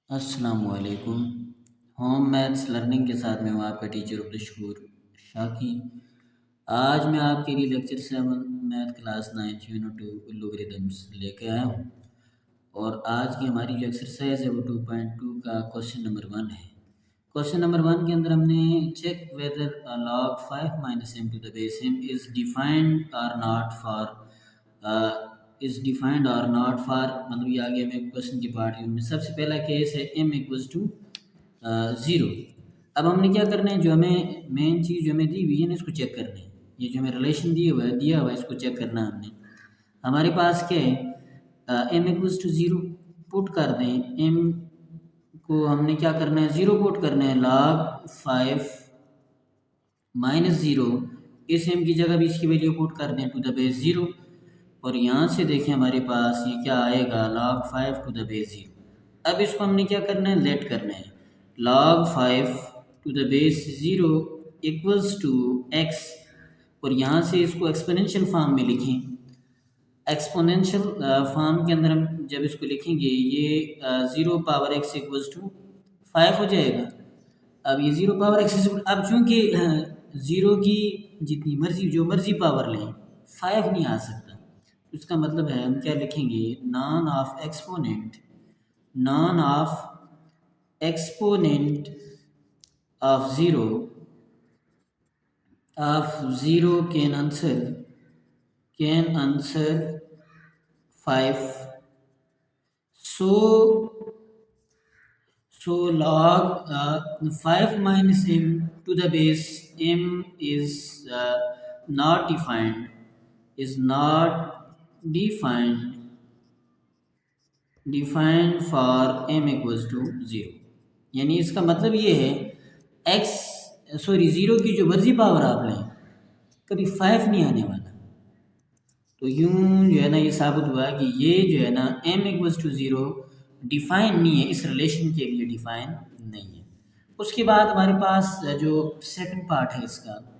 अस्सलामुअलैकुम। Home maths learning के साथ मैं हूँ आपका टीचर अब्दुल शाकी। आज मैं आपके लिए लेक्चर 7 मैथ क्लास 9 यूनिट 2 लोगरिदम्स लेके आया हूँ। और आज की हमारी जो एक्सरसाइज है वो 2.2 का क्वेश्चन नंबर 1 है। क्वेश्चन नंबर 1 के अंदर हमने check whether log 5 minus m to the base m is defined और नॉट फॉर, मतलब ये आ गया हमें क्वेश्चन की पार्ट में। सबसे पहला केस है m इक्वल्स टू 0। अब हमने क्या करना है, जो हमें मेन चीज़ जो हमें दी हुई है ना, इसको चेक करना है। ये जो हमें रिलेशन दिया हुआ है इसको चेक करना है हमने। हमारे पास क्या है, m इक्वल्स टू 0 पुट कर दें। m को हमने क्या करना है, 0 पुट करना है। log 5 माइनस 0, इस m की जगह भी इसकी वैल्यू पुट कर दें टू द बेस 0। और यहाँ से देखें हमारे पास ये क्या आएगा, log 5 टू द बेस 0। अब इसको हमने क्या करना है, लेट करना है। log 5 to the base 0 equals to x। और यहाँ से इसको एक्सपोनेंशियल फॉर्म में लिखें। एक्सपोनेंशियल फॉर्म के अंदर हम जब इसको लिखेंगे, ये 0 पावर x इक्वल्स टू 5 हो जाएगा। अब ये 0 पावर x इक्वल, अब चूंकि 0 की जितनी मर्जी जो मर्जी पावर लें 5 नहीं आ सकता। उसका मतलब है हम क्या लिखेंगे, none of exponent of zero can answer 5। So log 5 minus m to the base m is not defined is not defined for m equals to 0। यानी इसका मतलब ये है ज़ीरो की जो मर्जी पावर आप लें कभी 5 नहीं आने वाला। तो यूं जो है ना, ये साबित हुआ कि ये जो है ना m इक्वल्स टू 0 डिफाइन नहीं है, इस रिलेशन के लिए डिफाइन नहीं है। उसके बाद हमारे पास जो सेकंड पार्ट है इसका,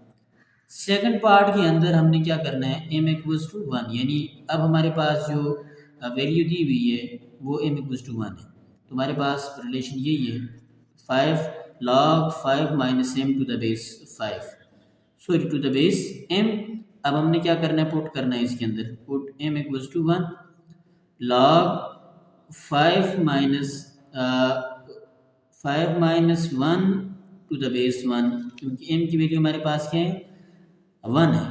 सेकंड पार्ट के अंदर हमने क्या करना है, m इक्वल्स टू 1। यानी अब हमारे पास जो वैल्यू दी हुई है वो m इक्वल्स टू 1 है। तो हमारे पास रिलेशन यही है, 5 log 5 minus m to the base 5, sorry to the base m। अब हमने क्या करना है, पुट करना है इसके अंदर, put m equals to 1 log 5 minus 1 to the base 1, क्योंकि m की वैल्यू हमारे पास क्या है, 1 है।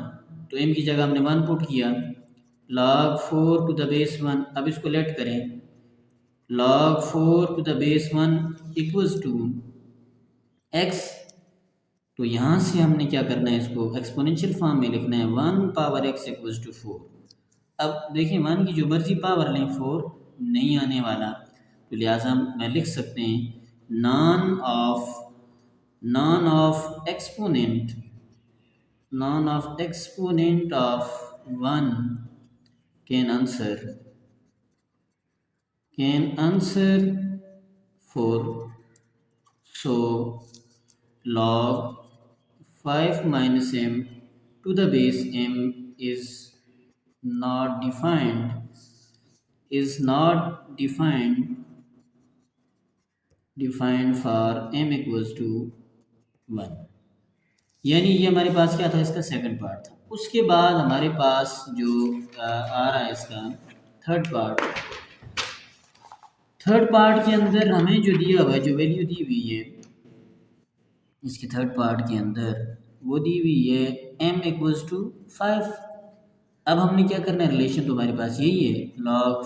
तो m की जगह हमने 1 पुट किया। log 4 टू द बेस 1, अब इसको लेट करें। log 4 to the base 1 equals to x। तो यहाँ से हमने क्या करना है, इसको एक्सपोनेंशियल फॉर्म में लिखना है, 1 पावर x इक्वल्स टू 4। अब देखिए 1 की जो मर्जी पावर लें 4 नहीं आने वाला। तो लिहाजा मैं लिख सकते हैं none of exponent of 1 can answer 4। So log 5 minus m to the base m is not defined for m equals to 1। यानी ये हमारे पास क्या था, इसका सेकंड पार्ट था। उसके बाद हमारे पास जो आ रहा है इसका थर्ड पार्ट के अंदर हमें जो दिया हुआ है, जो वैल्यू दी हुई है इसके थर्ड पार्ट के अंदर, वो दी हुई है m इक्वल्स टू 5। अब हमने क्या करना है, रिलेशन तो हमारे पास यही है, log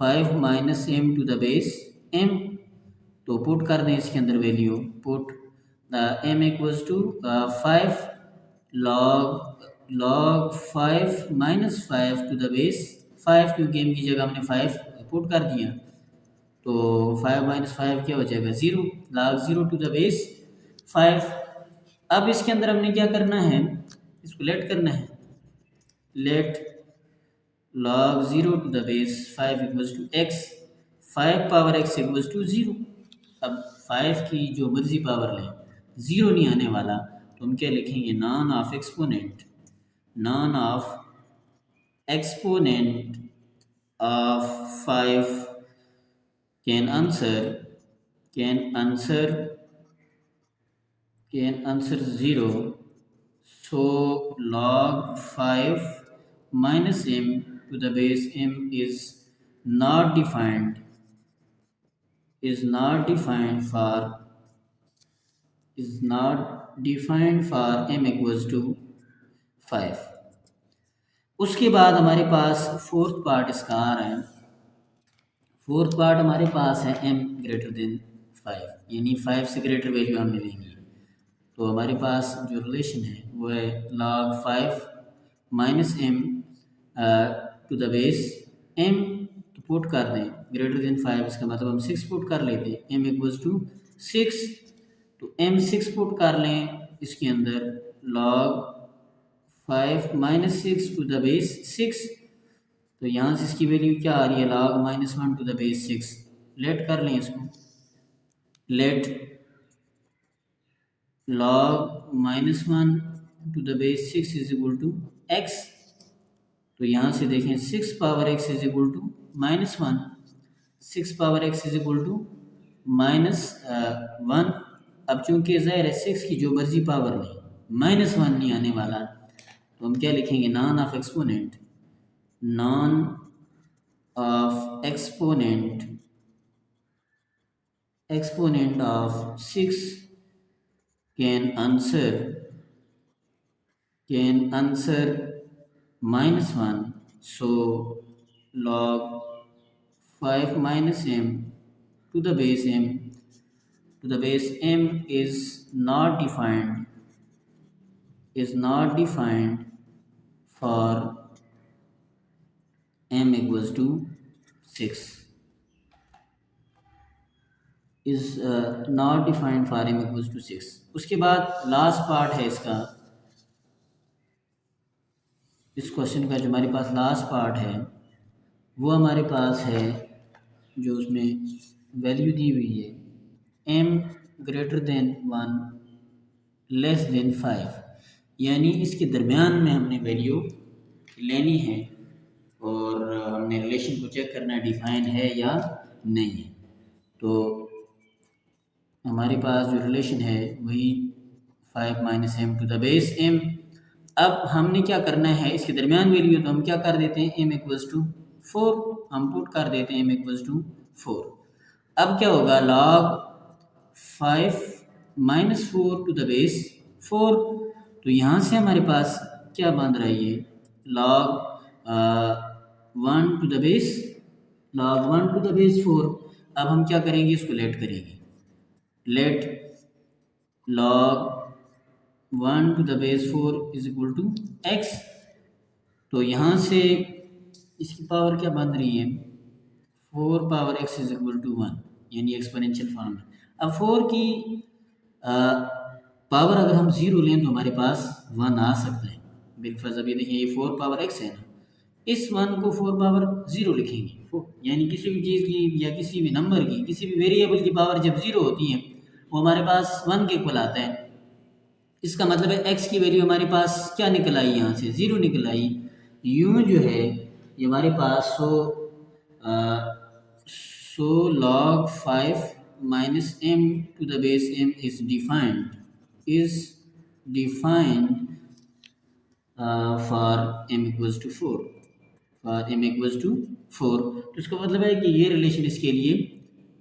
5 minus m to the base m। तो पुट कर दें इसके अंदर value, put m equals to 5 log 5 minus 5 to the base 5, क्योंकि m की जगह हमने 5 पुट कर दिया। तो 5 माइनस 5 क्या हो जाएगा, 0। log 0 to the base 5। अब इसके अंदर हमने क्या करना है, इसको लेट करना है। Let log 0 to the base 5 equals to x, 5 power x equals to 0। अब 5 की जो मर्जी पावर लें 0 नहीं आने वाला। तो हम क्या लिखेंगे, none of exponent of 5 can answer can answer can answer 0, so log 5 minus m to the base m not defined for m equals to 5। उसके बाद हमारे पास फोर्थ पार्ट इसका आ रहा है। फोर्थ पार्ट हमारे पास है m ग्रेटर देन 5, यानी 5 से ग्रेटर वैल्यू हमने लेंगी। तो हमारे पास जो रिलेशन है वो है log 5 minus M to the base m, तो पुट कर दें ग्रेटर देन 5, इसका मतलब हम 6 पुट कर लेते हैं, m इक्वल्स टू 6, तो m 6 पुट कर लें इसके अंदर log 5 minus 6 to the base 6, तो यहाँ से इसकी वैल्यू क्या आ रही है log minus 1 to the base 6। Let कर लें इसको, let log minus 1 to the base 6 is equal to x, तो यहाँ से देखें 6 power x is equal to minus 1, 6 power x is equal to minus 1। अब चूंकि ज़ाहिर है 6 की जो मर्जी पावर नहीं, माइनस 1 नहीं आने वाला, तो हम क्या लिखेंगे none of exponent of 6 can answer minus 1, so log 5 minus m to the base m is not defined for m equals to 6, is not defined for m equals to 6। उसके बाद लास्ट पार्ट है इसका, इस question का जो हमारे पास last part है वो हमारे पास है जो उसमें वैल्यू दी हुई है m greater than 1 less than 5, यानी इसके दरमियान में हमने वैल्यू लेनी है और हमने रिलेशन को चेक करना है डिफाइन है या नहीं है। तो हमारे पास जो रिलेशन है वही 5 minus M to the base m। अब हमने क्या करना है, इसके दरमियान वैल्यू तो हम क्या कर देते हैं m इक्वल्स टू 4, हम पुट कर देते हैं m इक्वल्स टू 4। अब क्या होगा log 5 minus 4 to the base 4, तो यहाँ से हमारे पास क्या बन रहा है ये log 1 टू द बेस 4। अब हम क्या करेंगे, इसको लेट करेंगे, let log 1 to the base 4 is equal to x, तो यहाँ से इसकी पावर क्या बन रही है 4 power x is equal to 1, यानी एक्सपोनेंशियल फॉर्म में। अब 4 की पावर अगर हम 0 लें तो हमारे पास 1 आ सकता है बिलफर्ज। अभी देखिए ये 4 पावर x है ना, इस 1 को 4 पावर 0 लिखेंगे, यानी किसी भी चीज़ की या किसी भी नंबर की किसी भी वेरिएबल की पावर जब 0 होती है वो हमारे पास 1 के इक्वल आता है। इसका मतलब है x की वैल्यू हमारे पास क्या निकल आई, यहाँ से 0 निकल आई। यूँ जो है ये हमारे पास so log 5 minus m to the base m is defined for m equals to 4, तो इसका मतलब है कि ये रिलेशन इसके लिए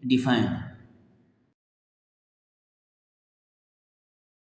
डिफाइंड है।